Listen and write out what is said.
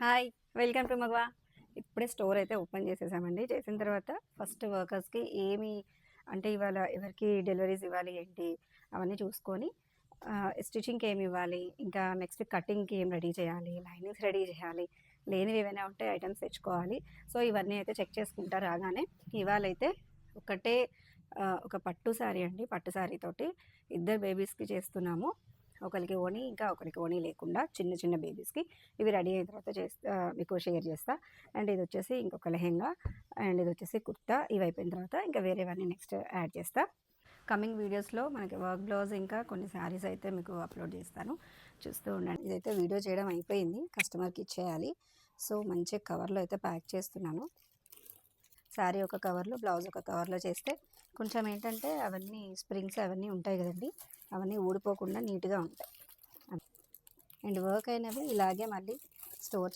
Hi! Welcome to మగవా. ఇప్పుడే store అయితే open చేసేసామండి. చేసిన తర్వాత ఫస్ట్ వర్కర్స్‌కి అంటే ఇవాళ ఎవరికి డెలివరీస్ ఇవ్వాలి ఏంటి అవన్నీ చూసుకొని స్టిచింగ్‌కి ఏమి ఇవ్వాలి, ఇంకా నెక్స్ట్ కటింగ్‌కి ఏం రెడీ చేయాలి, లైనింగ్స్ రెడీ చేయాలి, లేనివి ఏవైనా ఉంటే ఐటెమ్స్ తెచ్చుకోవాలి. సో, ఇవన్నీ అయితే చెక్ చేసుకుంటా రాగానే ఇవాళైతే ఒకటే ఒక పట్టు శారీ అండి. పట్టు శారీతోటి ఇద్దరు బేబీస్‌కి చేస్తున్నాము. ఒకరికి ఓణి, ఇంకా ఒకరికి ఓణి లేకుండా చిన్న చిన్న బేబీస్‌కి. ఇవి రెడీ అయిన తర్వాత మీకు షేర్ చేస్తా. అండ్ ఇదొచ్చేసి ఇంకొక లెహెంగా, అండ్ ఇదొచ్చేసి కుర్తా. ఇవి అయిపోయిన తర్వాత ఇంకా వేరేవన్నీ నెక్స్ట్ యాడ్ చేస్తా. కమింగ్ వీడియోస్‌లో మనకి వర్క్ బ్లౌజ్ ఇంకా కొన్ని శారీస్ అయితే మీకు అప్లోడ్ చేస్తాను. చూస్తూ ఉండండి. ఇదైతే వీడియో చేయడం అయిపోయింది. కస్టమర్‌కి ఇచ్చేయాలి. సో, మంచి కవర్‌లో అయితే ప్యాక్ చేస్తున్నాను. శారీ ఒక కవర్లో, బ్లౌజ్ ఒక కవర్లో చేస్తే కొంచెం ఏంటంటే అవన్నీ స్ప్రింగ్స్ అవన్నీ ఉంటాయి కదండీ! అవన్నీ ఊడిపోకుండా నీట్‌గా ఉంటాయి. అండ్ వర్క్ అయినవి ఇలాగే మళ్ళీ స్టోర్